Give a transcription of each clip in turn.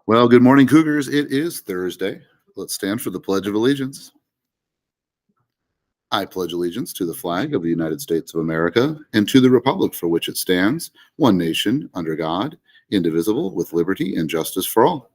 Well, good morning, Cougars. It is Thursday. Let's stand for the Pledge of Allegiance. I pledge allegiance to the flag of the United States of America and to the republic for which it stands, one nation, under God, indivisible, with liberty and justice for all.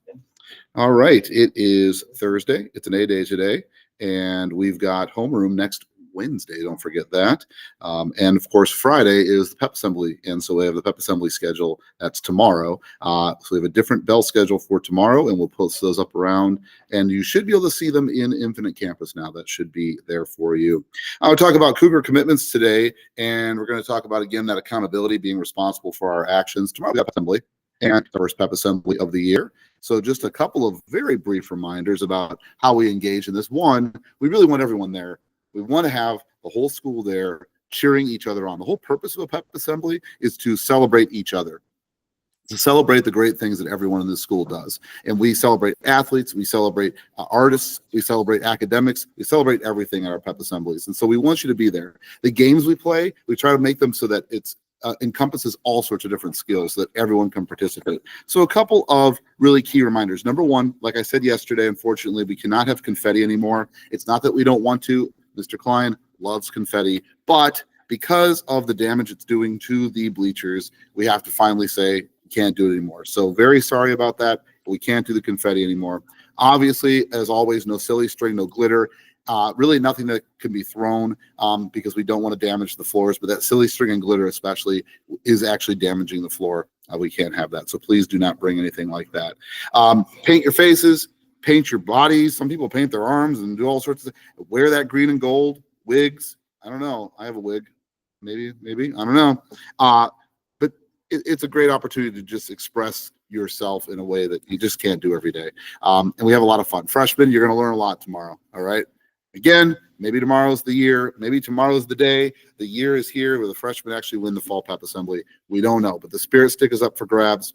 All right, it is Thursday. It's an A day today, and we've got homeroom next Wednesday. Don't forget that. And of course, Friday is the pep assembly, and so we have the pep assembly schedule. That's tomorrow. So we have a different bell schedule for tomorrow, and we'll post those up around. And you should be able to see them in Infinite Campus now. That should be there for you. I will talk about Cougar commitments today, and we're going to talk about again that accountability, being responsible for our actions. Tomorrow, we have pep assembly and the first pep assembly of the year. So just a couple of very brief reminders about how we engage in this. One, we really want everyone there. We want to have the whole school there cheering each other on. The whole purpose of a pep assembly is to celebrate each other, to celebrate the great things that everyone in this school does. And we celebrate athletes, we celebrate artists, we celebrate academics, we celebrate everything at our pep assemblies. And so we want you to be there. The games we play, we try to make them so that it's encompasses all sorts of different skills so that everyone can participate. So a couple of really key reminders. Number one, like I said yesterday, unfortunately, we cannot have confetti anymore. It's not that we don't want to. Mr. Klein loves confetti, but because of the damage it's doing to the bleachers, we have to finally say we can't do it anymore. So very sorry about that, but we can't do the confetti anymore. Obviously, as always, no silly string, no glitter. Really nothing that can be thrown because we don't want to damage the floors, but that silly string and glitter especially is actually damaging the floor. We can't have that. So please do not bring anything like that. Paint your faces, paint your bodies. Some people paint their arms and do all sorts of things. Wear that green and gold, wigs. I don't know. I have a wig. Maybe. I don't know. But it's a great opportunity to just express yourself in a way that you just can't do every day. And we have a lot of fun. Freshmen, you're going to learn a lot tomorrow. All right. Again, maybe tomorrow's the year. Maybe tomorrow's the day. The year is here where the freshmen actually win the fall pep assembly. We don't know, but the spirit stick is up for grabs.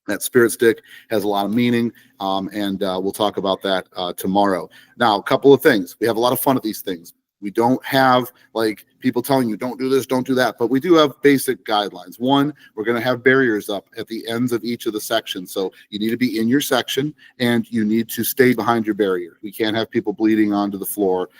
That spirit stick has a lot of meaning, and we'll talk about that tomorrow. Now, a couple of things. We have a lot of fun at these things. We don't have like people telling you don't do this, don't do that, but we do have basic guidelines. One, we're going to have barriers up at the ends of each of the sections. So you need to be in your section and you need to stay behind your barrier. We can't have people bleeding onto the floor.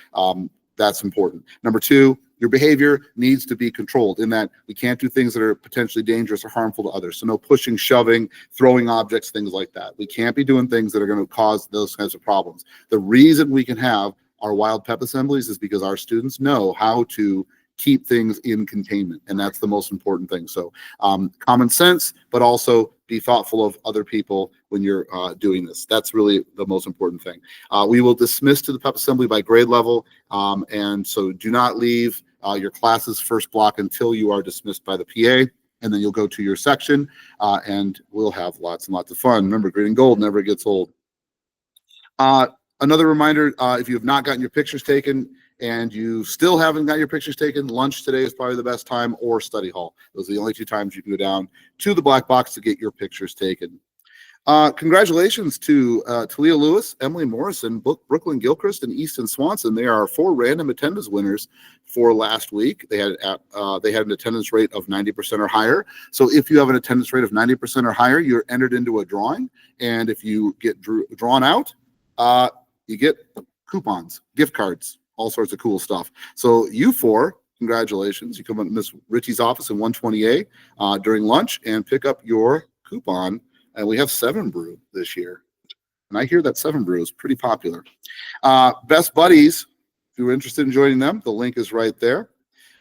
That's important. Number two, your behavior needs to be controlled in that we can't do things that are potentially dangerous or harmful to others. So no pushing, shoving, throwing objects, things like that. We can't be doing things that are going to cause those kinds of problems. The reason we can have our wild pep assemblies is because our students know how to keep things in containment, and that's the most important thing. So common sense, but also be thoughtful of other people when you're doing this. That's really the most important thing. We will dismiss to the pep assembly by grade level, and so do not leave your class's first block until you are dismissed by the PA, and then you'll go to your section, and we'll have lots and lots of fun. Remember, green and gold never gets old. Another reminder, if you have not gotten your pictures taken and you still haven't got your pictures taken, lunch today is probably the best time, or study hall. Those are the only two times you can go down to the black box to get your pictures taken. Congratulations to Talia Lewis, Emily Morrison, Brooklyn Gilchrist, and Easton Swanson. They are 4 random attendance winners for last week. They had an attendance rate of 90% or higher. So if you have an attendance rate of 90% or higher, you're entered into a drawing. And if you get drawn out, you get coupons, gift cards, all sorts of cool stuff. So you 4, congratulations. You come to Miss Ritchie's office in 120A during lunch and pick up your coupon. And we have 7 Brew this year. And I hear that 7 Brew is pretty popular. Best Buddies, if you're interested in joining them, the link is right there.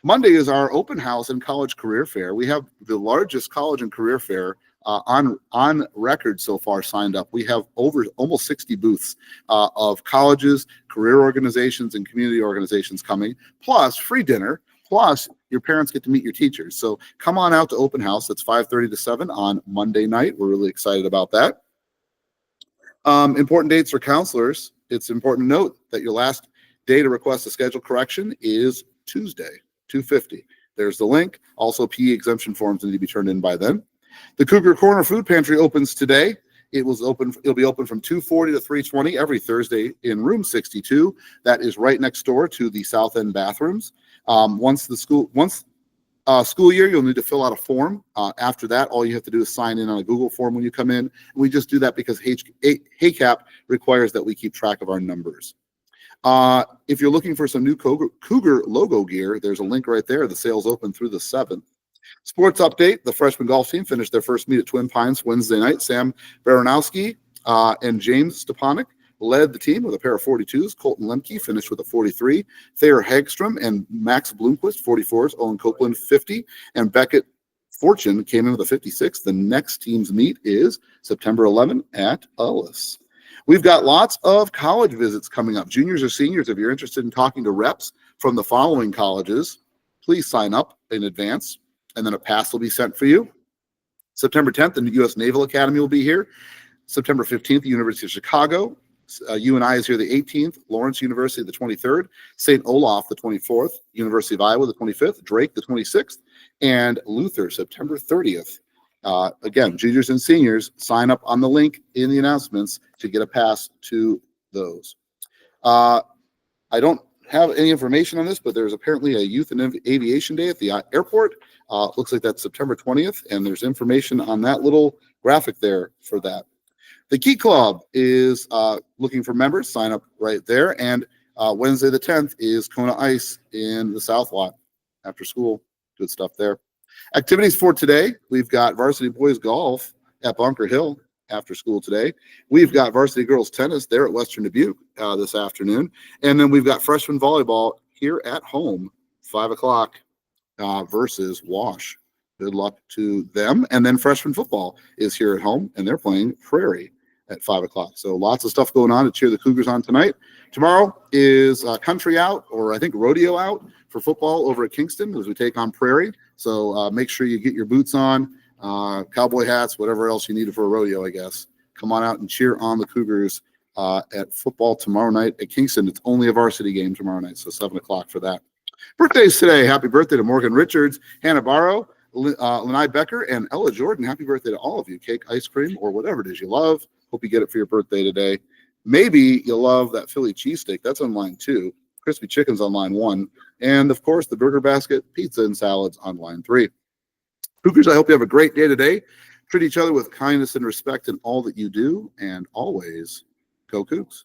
Monday is our open house and college career fair. We have the largest college and career fair on record so far signed up. We have over almost 60 booths of colleges, career organizations, and community organizations coming, plus free dinner, plus your parents get to meet your teachers. So come on out to open house. That's 5:30 to 7 on Monday night. We're really excited about that. Important dates for counselors. It's important to note that your last day to request a schedule correction is Tuesday, 2:50. There's the link. Also, PE exemption forms need to be turned in by then. The Cougar Corner Food Pantry opens today. It'll be open from 2:40 to 3:20 every Thursday in room 62. That is right next door to the South End bathrooms. Once School year, you'll need to fill out a form. After that, all you have to do is sign in on a Google form when you come in. We just do that because HACAP requires that we keep track of our numbers. If you're looking for some new Cougar logo gear, there's a link right there. The sale's open through the 7th. Sports update, the freshman golf team finished their first meet at Twin Pines Wednesday night. Sam Baranowski and James Stepanek led the team with a pair of 42s. Colton Lemke finished with a 43. Thayer Hagstrom and Max Bloomquist, 44s. Owen Copeland, 50. And Beckett Fortune came in with a 56. The next team's meet is September 11 at Ullis. We've got lots of college visits coming up. Juniors or seniors, if you're interested in talking to reps from the following colleges, please sign up in advance, and then a pass will be sent for you. September 10th, the U.S. Naval Academy will be here. September 15th, the University of Chicago. UNI is here the 18th. Lawrence University the 23rd. St. Olaf the 24th. University of Iowa the 25th. Drake the 26th. And Luther September 30th. Again, juniors and seniors, sign up on the link in the announcements to get a pass to those. I don't have any information on this, but there's apparently a Youth and Aviation Day at the airport. Looks like that's September 20th, and there's information on that little graphic there for that. The Key Club is looking for members. Sign up right there. And Wednesday the 10th is Kona Ice in the South Lot after school. Good stuff there. Activities for today, we've got varsity boys golf at Bunker Hill after school today. We've got varsity girls tennis there at Western Dubuque this afternoon. And then we've got freshman volleyball here at home, 5 o'clock versus Wash. Good luck to them. And then freshman football is here at home, and they're playing Prairie at 5 o'clock. So lots of stuff going on to cheer the Cougars on tonight. Tomorrow is country out, or I think rodeo out for football over at Kingston as we take on Prairie. So make sure you get your boots on, cowboy hats, whatever else you need for a rodeo, I guess. Come on out and cheer on the Cougars at football tomorrow night at Kingston. It's only a varsity game tomorrow night, so 7 o'clock for that. Birthdays today. Happy birthday to Morgan Richards, Hannah Barrow, Lanai Becker, and Ella Jordan. Happy birthday to all of you. Cake, ice cream, or whatever it is you love. Hope you get it for your birthday today. Maybe you'll love that Philly cheesesteak. That's on line 2. Crispy chicken's on line 1. And, of course, the burger basket, pizza, and salads on line 3. Cougars, I hope you have a great day today. Treat each other with kindness and respect in all that you do. And always, go Cougs.